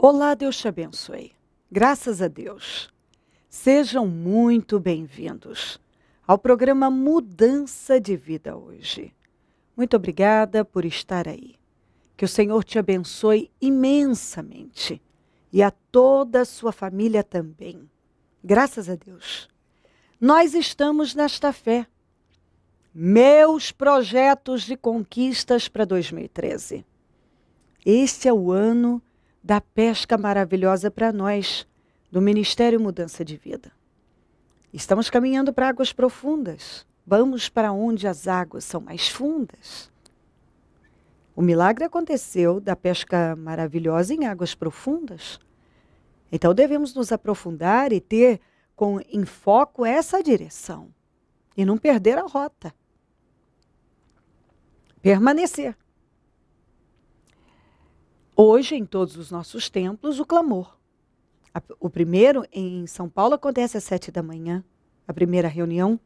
Olá, Deus te abençoe. Graças a Deus. Sejam muito bem-vindos ao programa Mudança de Vida hoje. Muito obrigada por estar aí. Que o Senhor te abençoe imensamente e a toda a sua família também. Graças a Deus. Nós estamos nesta fé. Meus projetos de conquistas para 2013. Este é o ano da pesca maravilhosa para nós, do Ministério Mudança de Vida. Estamos caminhando para águas profundas. Vamos para onde as águas são mais fundas. O milagre aconteceu da pesca maravilhosa em águas profundas. Então devemos nos aprofundar e ter em foco essa direção. E não perder a rota. Permanecer. Hoje, em todos os nossos templos, o clamor. O primeiro, em São Paulo, acontece às 7 da manhã, a primeira reunião.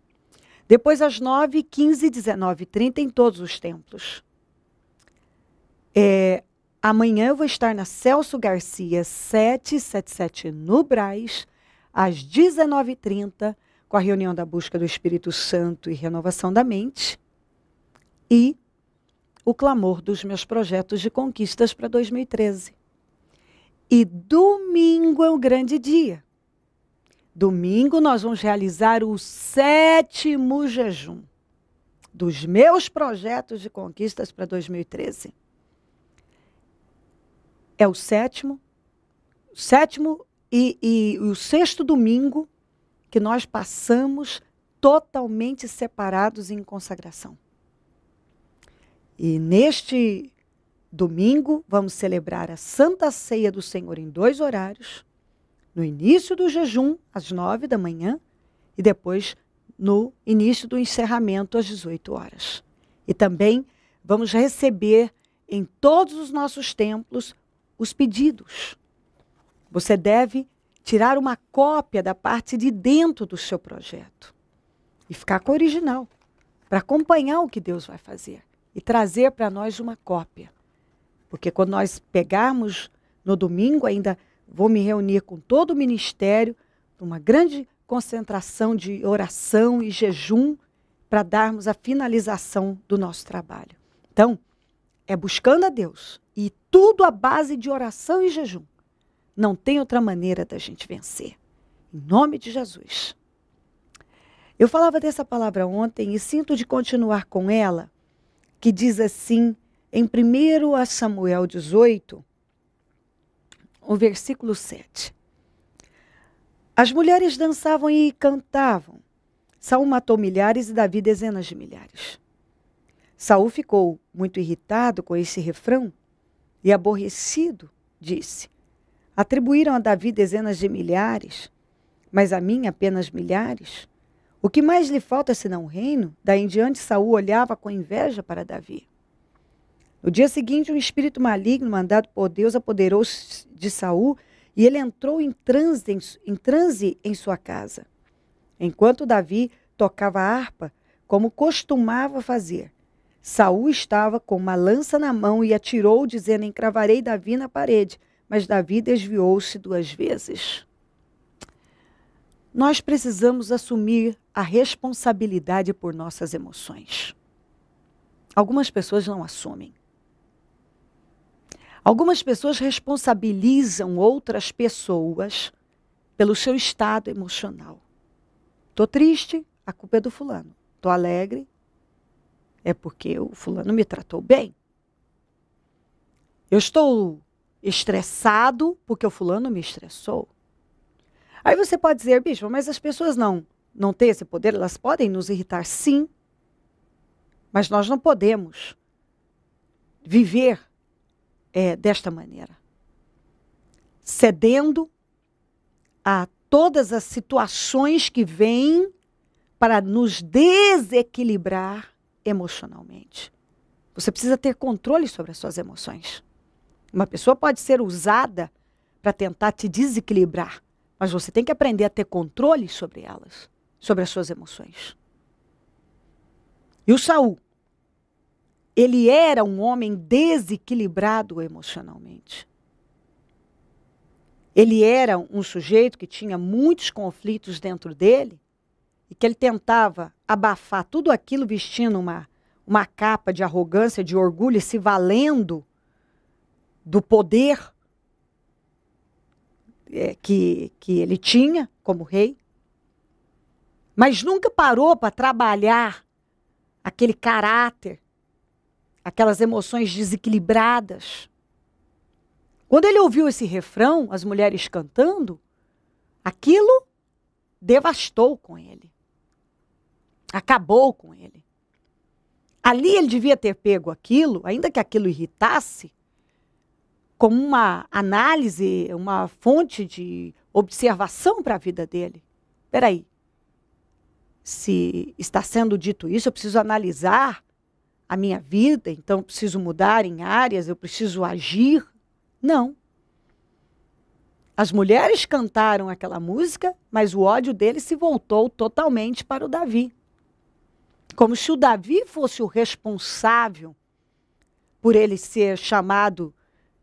Depois, às 9, 15, 19 e 30, em todos os templos. Amanhã eu vou estar na Celso Garcia, 777, no Brás, às 19h30, com a reunião da busca do Espírito Santo e renovação da mente. E o clamor dos meus projetos de conquistas para 2013. E domingo é um grande dia. Domingo nós vamos realizar o 7º jejum dos meus projetos de conquistas para 2013. É o sétimo e o 6º domingo que nós passamos totalmente separados em consagração. E neste domingo vamos celebrar a Santa Ceia do Senhor em 2 horários, no início do jejum, às 9 da manhã, e depois no início do encerramento, às 18 horas. E também vamos receber em todos os nossos templos os pedidos. Você deve tirar uma cópia da parte de dentro do seu projeto e ficar com o original, para acompanhar o que Deus vai fazer. E trazer para nós uma cópia. Porque quando nós pegarmos no domingo, ainda vou me reunir com todo o ministério, uma grande concentração de oração e jejum, para darmos a finalização do nosso trabalho. Então, é buscando a Deus. E tudo à base de oração e jejum. Não tem outra maneira da gente vencer. Em nome de Jesus. Eu falava dessa palavra ontem e sinto de continuar com ela, que diz assim, em 1 Samuel 18, o versículo 7. As mulheres dançavam e cantavam. Saul matou milhares e Davi dezenas de milhares. Saul ficou muito irritado com esse refrão e aborrecido, disse, atribuíram a Davi dezenas de milhares, mas a mim apenas milhares. O que mais lhe falta senão o reino? Daí em diante Saul olhava com inveja para Davi. No dia seguinte, um espírito maligno mandado por Deus apoderou-se de Saul e ele entrou em transe em sua casa. Enquanto Davi tocava a harpa, como costumava fazer, Saul estava com uma lança na mão e atirou, dizendo, encravarei Davi na parede. Mas Davi desviou-se 2 vezes. Nós precisamos assumir a responsabilidade por nossas emoções. Algumas pessoas não assumem. Algumas pessoas responsabilizam outras pessoas pelo seu estado emocional. Estou triste, a culpa é do fulano. Estou alegre, é porque o fulano me tratou bem. Eu estou estressado porque o fulano me estressou. Aí você pode dizer, bispo, mas as pessoas não têm esse poder, elas podem nos irritar, sim. Mas nós não podemos viver desta maneira. Cedendo a todas as situações que vêm para nos desequilibrar emocionalmente. Você precisa ter controle sobre as suas emoções. Uma pessoa pode ser usada para tentar te desequilibrar, mas você tem que aprender a ter controle sobre elas, sobre as suas emoções. E o Saul, ele era um homem desequilibrado emocionalmente. ele era um sujeito que tinha muitos conflitos dentro dele e que ele tentava abafar tudo aquilo vestindo uma capa de arrogância, de orgulho, e se valendo do poder que ele tinha como rei, mas nunca parou para trabalhar aquele caráter, aquelas emoções desequilibradas. Quando ele ouviu esse refrão, as mulheres cantando, aquilo devastou com ele. Acabou com ele. Ali ele devia ter pego aquilo, ainda que aquilo irritasse, como uma análise, uma fonte de observação para a vida dele. Espera aí, se está sendo dito isso, eu preciso analisar a minha vida, então eu preciso mudar em áreas, eu preciso agir. Não. As mulheres cantaram aquela música, mas o ódio dele se voltou totalmente para o Davi. Como se o Davi fosse o responsável por ele ser chamado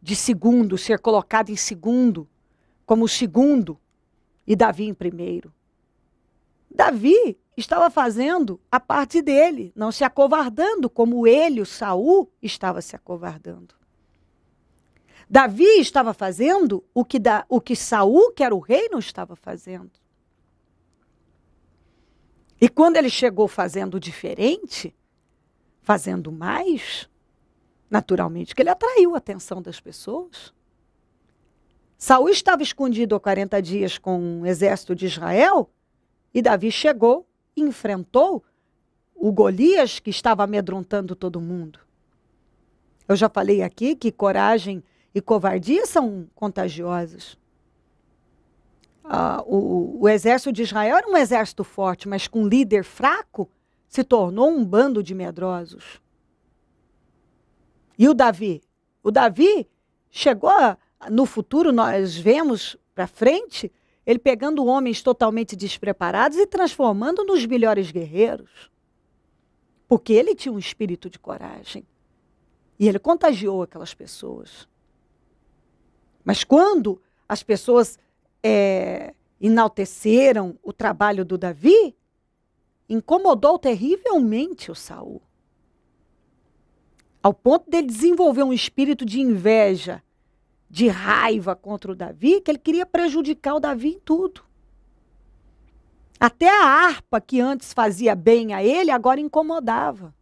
de segundo, ser colocado em segundo, como o segundo, e Davi em primeiro. Davi estava fazendo a parte dele, não se acovardando, como ele, o Saul, estava se acovardando. Davi estava fazendo o que Saul, que era o rei, não estava fazendo. E quando ele chegou fazendo diferente, fazendo mais, naturalmente que ele atraiu a atenção das pessoas. Saul estava escondido há 40 dias com o exército de Israel, e Davi chegou e enfrentou o Golias, que estava amedrontando todo mundo. Eu já falei aqui que coragem e covardia são contagiosas. O exército de Israel era um exército forte, mas com um líder fraco, se tornou um bando de medrosos. E o Davi? O Davi chegou, no futuro, nós vemos para frente, ele pegando homens totalmente despreparados e transformando nos melhores guerreiros. Porque ele tinha um espírito de coragem. E ele contagiou aquelas pessoas. Mas quando as pessoas enalteceram o trabalho do Davi, incomodou terrivelmente o Saul. Ao ponto dele desenvolver um espírito de inveja, de raiva contra o Davi, que ele queria prejudicar o Davi em tudo. Até a harpa, que antes fazia bem a ele, agora incomodava.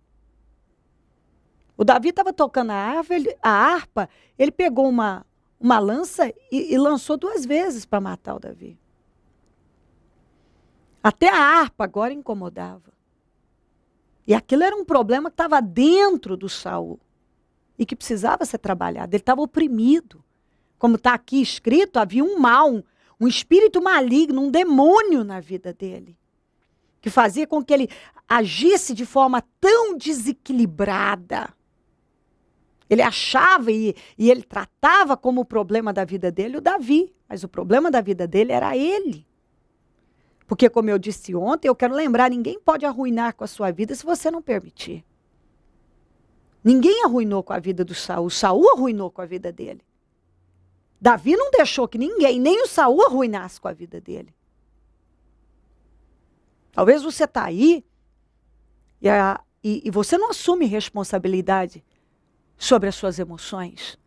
O Davi estava tocando a harpa, ele pegou uma lança e lançou 2 vezes para matar o Davi. Até a harpa agora incomodava. E aquilo era um problema que estava dentro do Saul e que precisava ser trabalhado. Ele estava oprimido. Como está aqui escrito, havia um mal, um espírito maligno, um demônio na vida dele, que fazia com que ele agisse de forma tão desequilibrada. Ele achava e ele tratava como o problema da vida dele o Davi, mas o problema da vida dele era ele. Porque, como eu disse ontem, eu quero lembrar, ninguém pode arruinar com a sua vida se você não permitir. Ninguém arruinou com a vida do Saul, Saul arruinou com a vida dele. Davi não deixou que ninguém, nem o Saul, arruinasse com a vida dele. Talvez você está aí e você não assume responsabilidade sobre as suas emoções.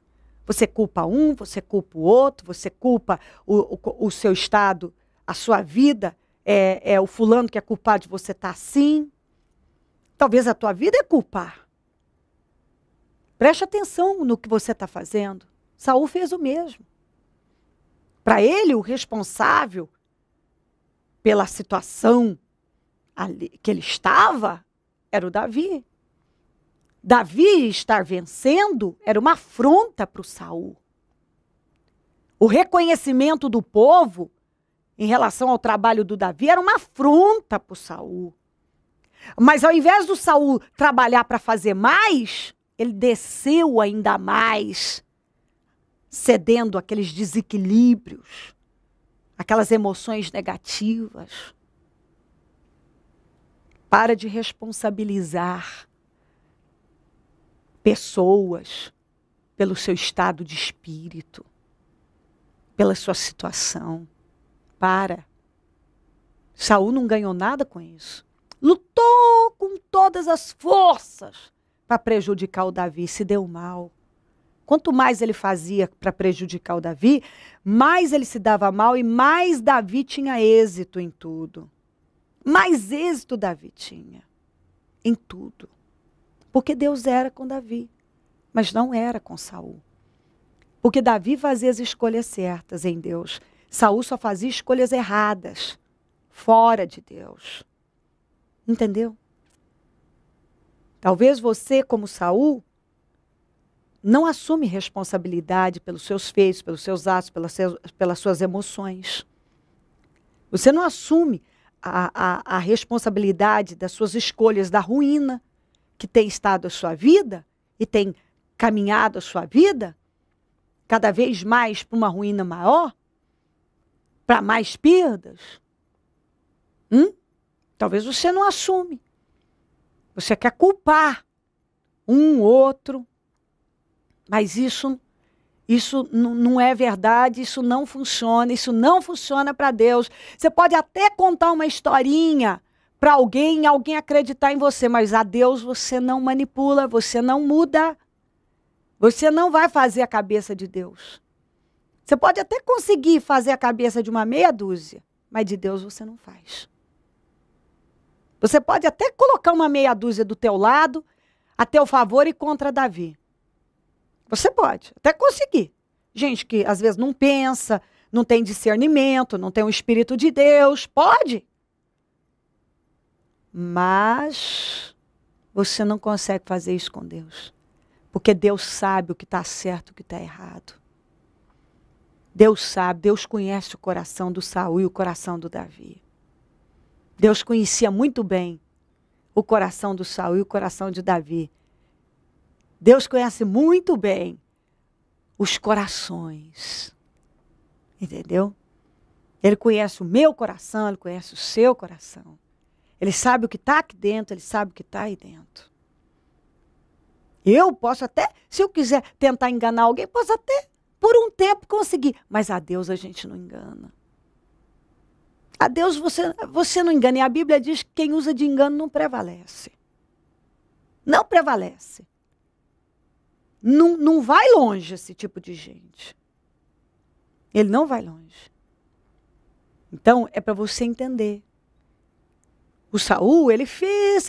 Você culpa um, você culpa o outro, você culpa o seu estado, a sua vida, é o fulano que é culpado de você estar assim. Talvez a tua vida é culpar. Preste atenção no que você está fazendo. Saul fez o mesmo. Para ele, o responsável pela situação ali, que ele estava, era o Davi. Davi estar vencendo era uma afronta para o Saul. O reconhecimento do povo em relação ao trabalho do Davi era uma afronta para o Saul. Mas ao invés do Saul trabalhar para fazer mais, ele desceu ainda mais, cedendo àqueles desequilíbrios, aquelas emoções negativas. Para de responsabilizar pessoas pelo seu estado de espírito. pela sua situação. Para. Saul não ganhou nada com isso. Lutou com todas as forças para prejudicar o Davi, se deu mal. Quanto mais ele fazia para prejudicar o Davi, mais ele se dava mal e mais Davi tinha êxito em tudo. Mais êxito Davi tinha em tudo. Porque Deus era com Davi, mas não era com Saul. Porque Davi fazia as escolhas certas em Deus. Saul só fazia escolhas erradas, fora de Deus. Entendeu? Talvez você, como Saul, não assume responsabilidade pelos seus feitos, pelos seus atos, pelas suas emoções. Você não assume a responsabilidade das suas escolhas, da ruína que tem estado a sua vida e tem caminhado a sua vida cada vez mais para uma ruína maior, para mais perdas. Talvez você não assume. Você quer culpar um outro. Mas isso não é verdade, isso não funciona para Deus. Você pode até contar uma historinha para alguém acreditar em você, mas a Deus você não manipula, você não muda. Você não vai fazer a cabeça de Deus. Você pode até conseguir fazer a cabeça de uma meia dúzia, mas de Deus você não faz. Você pode até colocar uma meia dúzia do teu lado, a teu favor e contra Davi. Você pode até conseguir. Gente que às vezes não pensa, não tem discernimento, não tem o Espírito de Deus. Pode. Mas você não consegue fazer isso com Deus. Porque Deus sabe o que está certo e o que está errado. Deus sabe, Deus conhece o coração do Saul e o coração do Davi. Deus conhecia muito bem o coração do Saul e o coração de Davi. Deus conhece muito bem os corações. Entendeu? Ele conhece o meu coração, ele conhece o seu coração. Ele sabe o que está aqui dentro, ele sabe o que está aí dentro. Eu posso até, se eu quiser tentar enganar alguém, posso até por um tempo conseguir. Mas a Deus a gente não engana. A Deus você não engana. E a Bíblia diz que quem usa de engano não prevalece. Não prevalece. Não vai longe esse tipo de gente. Ele não vai longe. Então, é para você entender. O Saul, ele fez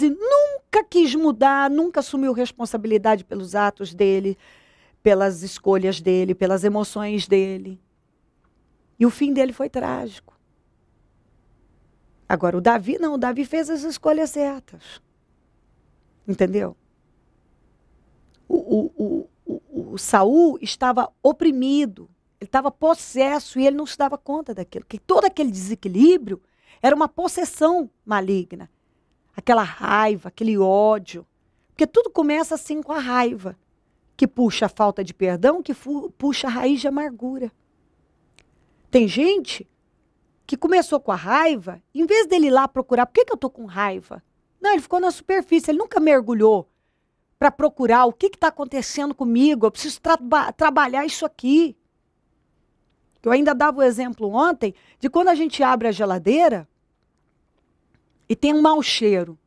e nunca quis mudar, nunca assumiu responsabilidade pelos atos dele, pelas escolhas dele, pelas emoções dele. E o fim dele foi trágico. Agora, o Davi não, o Davi fez as escolhas certas. Entendeu? O Saul estava oprimido, ele estava possesso e ele não se dava conta daquilo. Porque todo aquele desequilíbrio era uma possessão maligna. Aquela raiva, aquele ódio. Porque tudo começa assim com a raiva, que puxa a falta de perdão, que puxa a raiz de amargura. Tem gente que começou com a raiva, em vez dele ir lá procurar, por que eu estou com raiva? Não, ele ficou na superfície, ele nunca mergulhou para procurar o que está acontecendo comigo, eu preciso trabalhar isso aqui. Eu ainda dava o exemplo ontem de quando a gente abre a geladeira e tem um mau cheiro.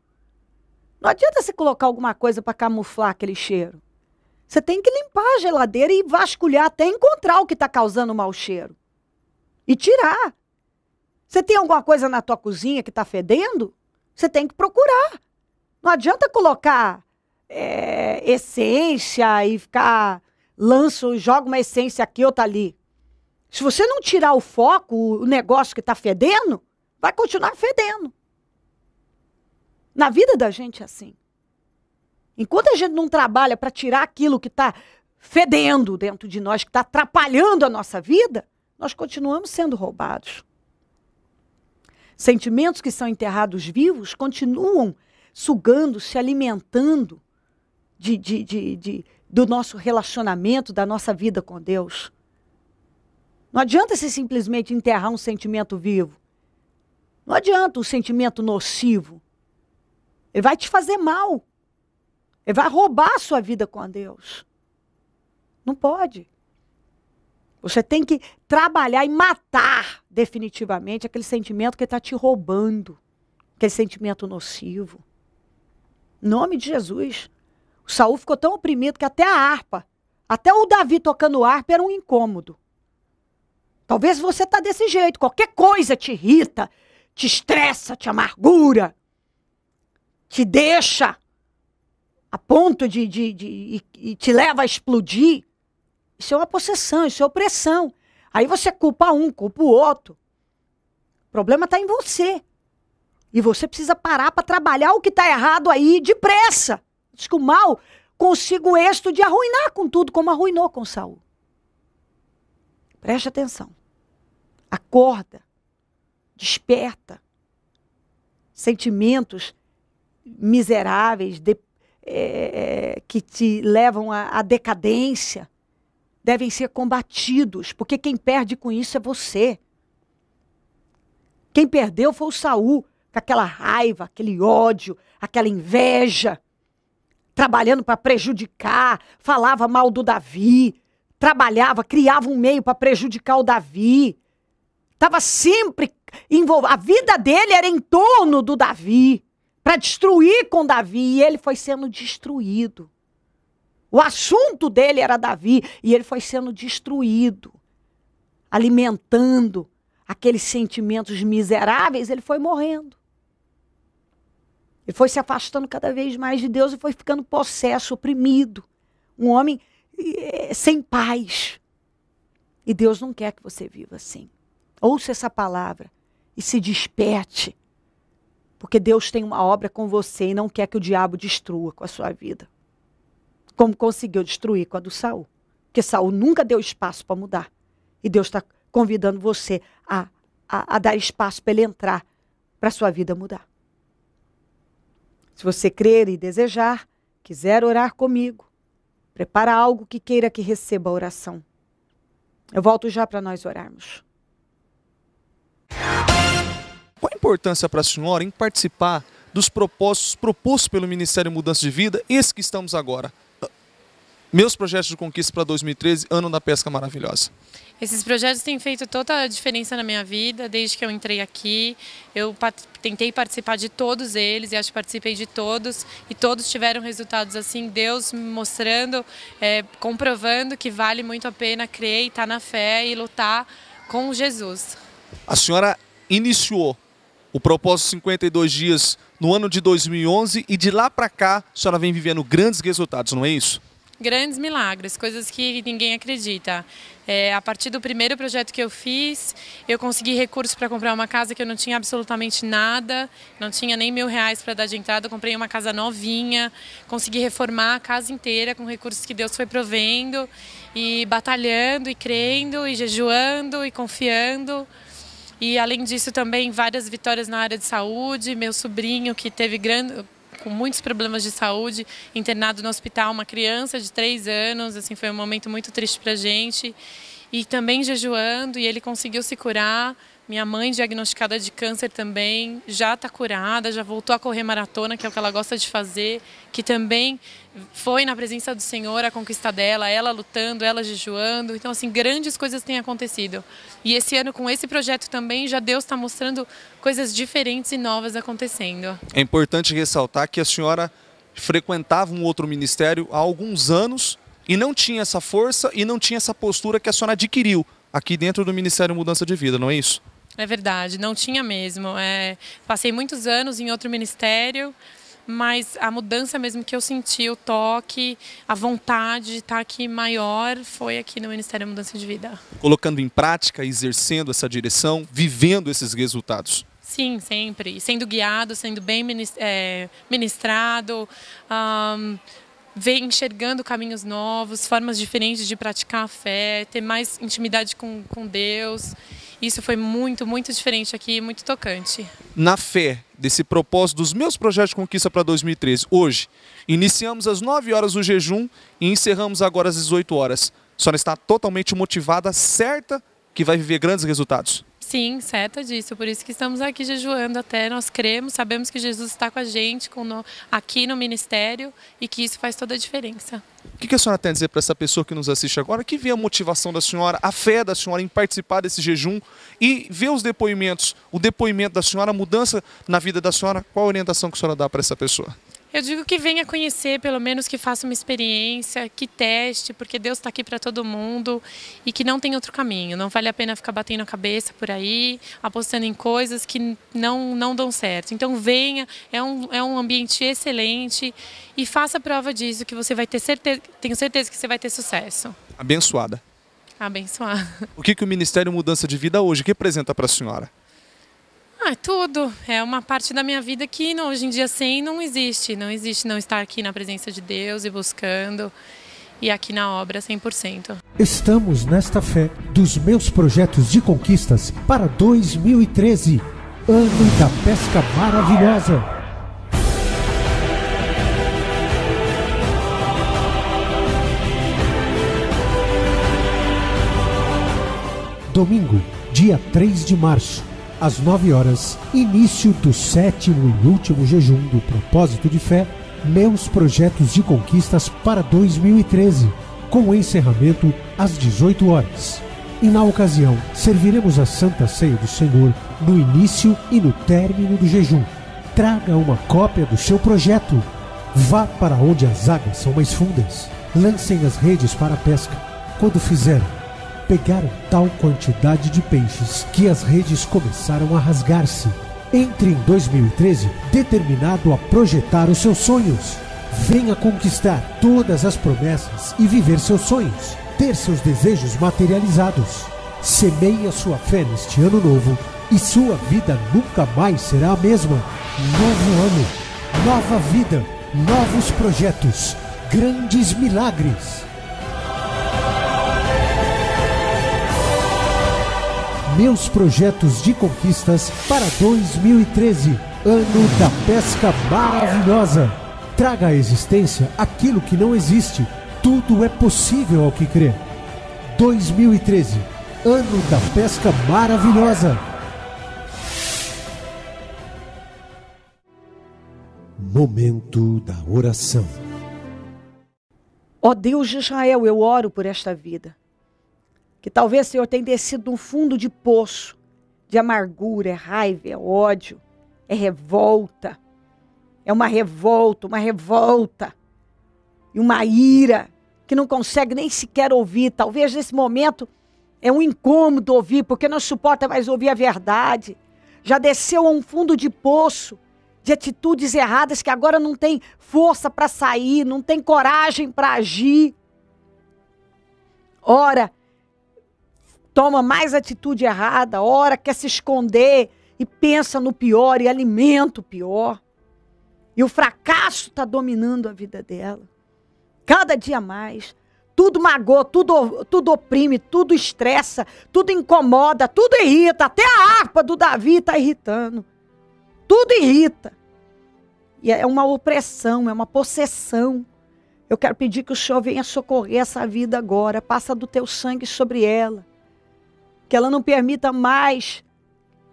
Não adianta você colocar alguma coisa para camuflar aquele cheiro. Você tem que limpar a geladeira e vasculhar até encontrar o que está causando o mau cheiro. E tirar. Você tem alguma coisa na tua cozinha que está fedendo? Você tem que procurar. Não adianta colocar essência e ficar, joga uma essência aqui, outra ali. Se você não tirar o foco, o negócio que está fedendo, vai continuar fedendo. Na vida da gente é assim. Enquanto a gente não trabalha para tirar aquilo que está fedendo dentro de nós, que está atrapalhando a nossa vida, nós continuamos sendo roubados. Sentimentos que são enterrados vivos continuam sugando, se alimentando do nosso relacionamento, da nossa vida com Deus. Não adianta você simplesmente enterrar um sentimento vivo. Não adianta um sentimento nocivo. Ele vai te fazer mal. Ele vai roubar a sua vida com Deus. Não pode. Você tem que trabalhar e matar definitivamente aquele sentimento que está te roubando. Aquele sentimento nocivo. Em nome de Jesus. O Saul ficou tão oprimido que até a harpa, até o Davi tocando harpa era um incômodo. Talvez você está desse jeito. Qualquer coisa te irrita, te estressa, te amargura, te deixa a ponto e te leva a explodir. Isso é uma possessão, isso é opressão. Aí você culpa um, culpa o outro. O problema está em você. E você precisa parar para trabalhar o que está errado aí depressa. Diz que o mal consiga o êxito de arruinar com tudo, como arruinou com Saul. Preste atenção. Acorda. Desperta. Sentimentos miseráveis que te levam à decadência devem ser combatidos, porque quem perde com isso é você. Quem perdeu foi o Saul, com aquela raiva, aquele ódio, aquela inveja, trabalhando para prejudicar, falava mal do Davi, trabalhava, criava um meio para prejudicar o Davi, estava sempre envolvido, a vida dele era em torno do Davi, para destruir com Davi, e ele foi sendo destruído. O assunto dele era Davi, e ele foi sendo destruído, alimentando aqueles sentimentos miseráveis, ele foi morrendo. Ele foi se afastando cada vez mais de Deus e foi ficando possesso, oprimido. Um homem sem paz. E Deus não quer que você viva assim. Ouça essa palavra e se desperte. Porque Deus tem uma obra com você e não quer que o diabo destrua com a sua vida. Como conseguiu destruir com a do Saul. Porque Saul nunca deu espaço para mudar. E Deus está convidando você a dar espaço para ele entrar, para a sua vida mudar. Se você crer e desejar, quiser orar comigo, prepara algo que queira que receba a oração. Eu volto já para nós orarmos. Qual a importância para a senhora em participar dos propósitos propostos pelo Ministério Mudança de Vida, esse que estamos agora? Meus projetos de conquista para 2013, ano da pesca maravilhosa. Esses projetos têm feito toda a diferença na minha vida, desde que eu entrei aqui. Eu tentei participar de todos eles, e acho que participei de todos, e todos tiveram resultados assim, Deus me mostrando, comprovando que vale muito a pena crer e estar na fé e lutar com Jesus. A senhora iniciou o propósito 52 dias no ano de 2011 e de lá para cá a senhora vem vivendo grandes resultados, não é isso? Grandes milagres, coisas que ninguém acredita. A partir do primeiro projeto que eu fiz, eu consegui recursos para comprar uma casa que eu não tinha absolutamente nada, não tinha nem R$1.000 para dar de entrada, eu comprei uma casa novinha, consegui reformar a casa inteira com recursos que Deus foi provendo, e batalhando, e crendo, e jejuando, e confiando. E além disso também várias vitórias na área de saúde, meu sobrinho que teve com muitos problemas de saúde, internado no hospital, uma criança de 3 anos, assim, foi um momento muito triste pra gente. E também jejuando, e ele conseguiu se curar. Minha mãe, diagnosticada de câncer também, já está curada, já voltou a correr maratona, que é o que ela gosta de fazer, que também foi na presença do Senhor a conquista dela, ela lutando, ela jejuando. Então, assim, grandes coisas têm acontecido. E esse ano, com esse projeto também, já Deus está mostrando coisas diferentes e novas acontecendo. É importante ressaltar que a senhora frequentava um outro ministério há alguns anos e não tinha essa força e não tinha essa postura que a senhora adquiriu aqui dentro do Ministério Mudança de Vida, não é isso? É verdade, não tinha mesmo. Passei muitos anos em outro ministério, mas a mudança mesmo que eu senti, o toque, a vontade de estar aqui maior, foi aqui no Ministério Mudança de Vida. Colocando em prática, exercendo essa direção, vivendo esses resultados. Sim, sempre. Sendo guiado, sendo bem ministrado, enxergando caminhos novos, formas diferentes de praticar a fé, ter mais intimidade com Deus. Isso foi muito, muito diferente aqui, muito tocante. Na fé desse propósito dos meus projetos de conquista para 2013, hoje, iniciamos às 9 horas o jejum e encerramos agora às 18 horas. A senhora está totalmente motivada, certa que vai viver grandes resultados? Sim, certa disso. Por isso que estamos aqui jejuando até. Nós cremos, sabemos que Jesus está com a gente aqui no ministério e que isso faz toda a diferença. O que a senhora tem a dizer para essa pessoa que nos assiste agora, que vê a motivação da senhora, a fé da senhora em participar desse jejum e vê os depoimentos, o depoimento da senhora, a mudança na vida da senhora? Qual a orientação que a senhora dá para essa pessoa? Eu digo que venha conhecer, pelo menos que faça uma experiência, que teste, porque Deus está aqui para todo mundo e que não tem outro caminho. Não vale a pena ficar batendo a cabeça por aí, apostando em coisas que não dão certo. Então venha, é um ambiente excelente e faça prova disso, que você vai ter certeza, tenho certeza que você vai ter sucesso. Abençoada. Abençoada. O que o Ministério Mudança de Vida hoje representa para a senhora? Tudo. É uma parte da minha vida que hoje em dia sem não existe. Não existe não estar aqui na presença de Deus e buscando e aqui na obra 100%. Estamos nesta fé dos meus projetos de conquistas para 2013, ano da pesca maravilhosa. Domingo, dia 3 de março. Às 9 horas, início do 7º e último jejum do Propósito de Fé, meus projetos de conquistas para 2013, com o encerramento às 18 horas. E na ocasião, serviremos a Santa Ceia do Senhor no início e no término do jejum. Traga uma cópia do seu projeto. Vá para onde as águas são mais fundas. Lancem as redes para a pesca. Quando fizerem, pegaram tal quantidade de peixes que as redes começaram a rasgar-se. Entre em 2013 determinado a projetar os seus sonhos. Venha conquistar todas as promessas e viver seus sonhos, ter seus desejos materializados. Semeie a sua fé neste ano novo e sua vida nunca mais será a mesma. Novo ano, nova vida, novos projetos, grandes milagres. Meus projetos de conquistas para 2013, ano da pesca maravilhosa. Traga à existência aquilo que não existe. Tudo é possível ao que crê. 2013, ano da pesca maravilhosa. Momento da oração. Ó Deus de Israel, eu oro por esta vida. Que talvez, Senhor, tenha descido num fundo de poço, de amargura, é raiva, é ódio, é revolta. É uma revolta e uma ira que não consegue nem sequer ouvir. Talvez nesse momento é um incômodo ouvir, porque não suporta mais ouvir a verdade. Já desceu a um fundo de poço de atitudes erradas que agora não tem força para sair, não tem coragem para agir. Ora, toma mais atitude errada, ora quer se esconder e pensa no pior e alimenta o pior. E o fracasso está dominando a vida dela. Cada dia mais. Tudo magoa, tudo oprime, tudo estressa, tudo incomoda, tudo irrita. Até a harpa do Davi está irritando. Tudo irrita. E é uma opressão, é uma possessão. Eu quero pedir que o Senhor venha socorrer essa vida agora. Passa do teu sangue sobre ela. Que ela não permita mais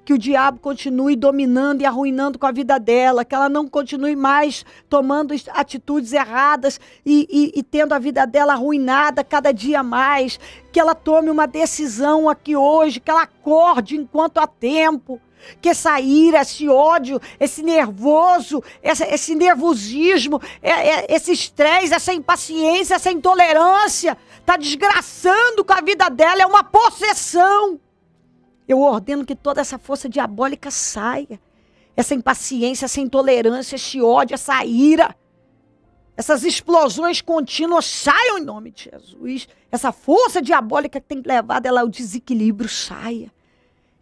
que o diabo continue dominando e arruinando com a vida dela, que ela não continue mais tomando atitudes erradas e tendo a vida dela arruinada cada dia mais, que ela tome uma decisão aqui hoje, que ela acorde enquanto há tempo, que essa ira, esse ódio, esse nervoso, esse nervosismo, esse estresse, essa impaciência, essa intolerância, está desgraçando com a vida dela, é uma possessão. Eu ordeno que toda essa força diabólica saia. Essa impaciência, essa intolerância, esse ódio, essa ira, essas explosões contínuas saiam em nome de Jesus. Essa força diabólica que tem levado ela ao desequilíbrio saia.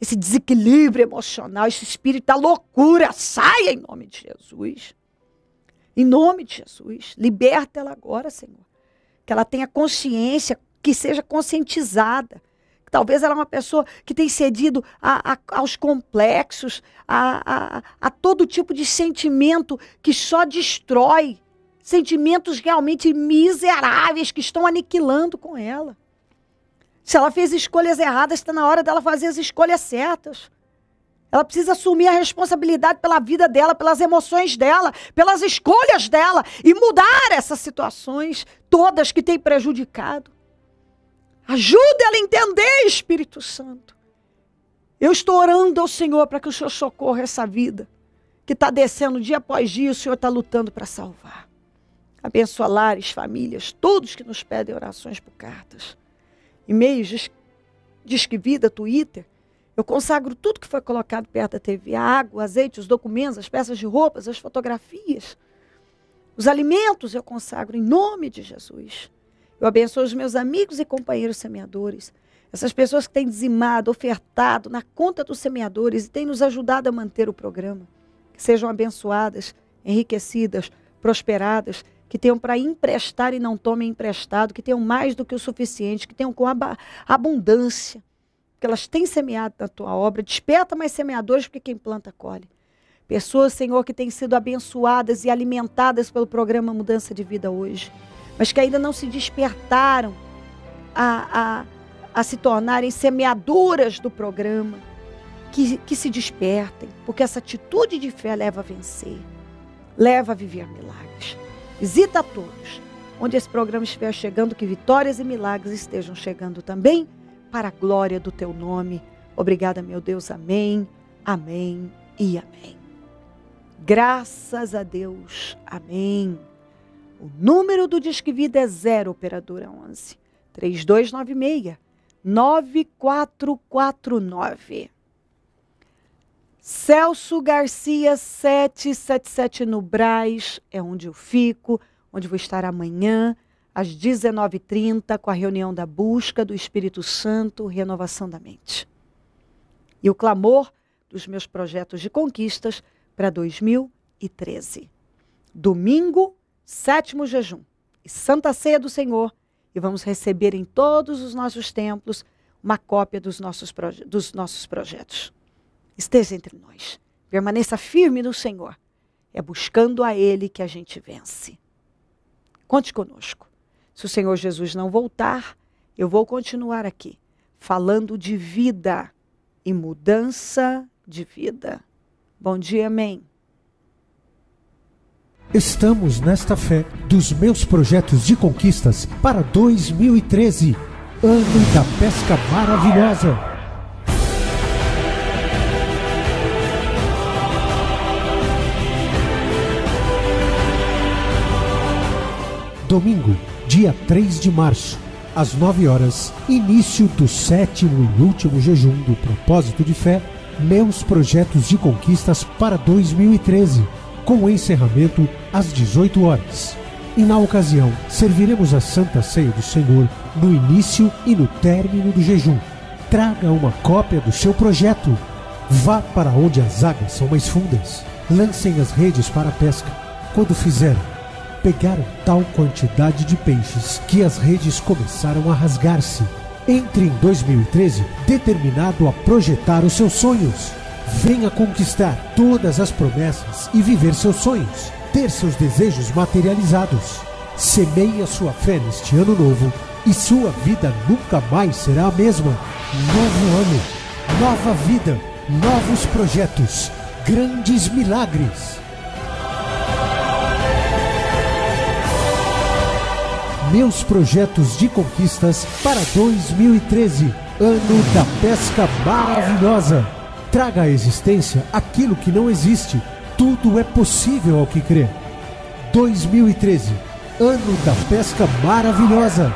Esse desequilíbrio emocional, esse espírito da loucura saia em nome de Jesus. Em nome de Jesus. Liberta ela agora, Senhor. Que ela tenha consciência, que seja conscientizada. Talvez ela é uma pessoa que tem cedido aos complexos, a todo tipo de sentimento que só destrói. Sentimentos realmente miseráveis que estão aniquilando com ela. Se ela fez escolhas erradas, está na hora dela fazer as escolhas certas. Ela precisa assumir a responsabilidade pela vida dela, pelas emoções dela, pelas escolhas dela e mudar essas situações todas que têm prejudicado. Ajuda ela a entender, Espírito Santo. Eu estou orando ao Senhor para que o Senhor socorra essa vida que está descendo dia após dia, o Senhor está lutando para salvar. Abençoa lares, famílias, todos que nos pedem orações por cartas. E-mails, Disque Vida, Twitter. Eu consagro tudo que foi colocado perto da TV. A água, o azeite, os documentos, as peças de roupas, as fotografias. Os alimentos eu consagro em nome de Jesus. Eu abençoo os meus amigos e companheiros semeadores. Essas pessoas que têm dizimado, ofertado na conta dos semeadores e têm nos ajudado a manter o programa. Que sejam abençoadas, enriquecidas, prosperadas, que tenham para emprestar e não tomem emprestado, que tenham mais do que o suficiente, que tenham com abundância. Porque elas têm semeado na tua obra. Desperta mais semeadores, porque quem planta colhe. Pessoas, Senhor, que têm sido abençoadas e alimentadas pelo programa Mudança de Vida hoje, mas que ainda não se despertaram a se tornarem semeadoras do programa, que se despertem, porque essa atitude de fé leva a vencer, leva a viver milagres. Visita a todos, onde esse programa estiver chegando, que vitórias e milagres estejam chegando também, para a glória do teu nome. Obrigada, meu Deus. Amém, amém e amém. Graças a Deus. Amém. O número do Disque Vida é 0, operadora 11 3296 9449. Celso Garcia 777 no Brás, é onde eu fico, onde vou estar amanhã, às 19h30, com a reunião da busca do Espírito Santo, renovação da mente. E o clamor dos meus projetos de conquistas para 2013. Domingo, 7º jejum e Santa Ceia do Senhor, e vamos receber em todos os nossos templos uma cópia dos nossos projetos. Esteja entre nós. Permaneça firme no Senhor. É buscando a Ele que a gente vence. Conte conosco. Se o Senhor Jesus não voltar, eu vou continuar aqui, falando de vida e mudança de vida. Bom dia, amém. Estamos nesta fé dos meus projetos de conquistas para 2013, ano da pesca maravilhosa. Domingo, dia 3 de março, às 9 horas, início do 7º e último jejum do propósito de fé, meus projetos de conquistas para 2013, com o encerramento às 18 horas. E na ocasião, serviremos a Santa Ceia do Senhor no início e no término do jejum. Traga uma cópia do seu projeto. Vá para onde as águas são mais fundas. Lancem as redes para a pesca. Quando fizerem, pegaram tal quantidade de peixes que as redes começaram a rasgar-se. Entre em 2013 determinado a projetar os seus sonhos. Venha conquistar todas as promessas e viver seus sonhos, ter seus desejos materializados. Semeie a sua fé neste ano novo e sua vida nunca mais será a mesma. Novo ano, nova vida, novos projetos, grandes milagres. Meus projetos de conquistas para 2013, ano da pesca maravilhosa. Traga à existência aquilo que não existe. Tudo é possível ao que crê. 2013, ano da pesca maravilhosa.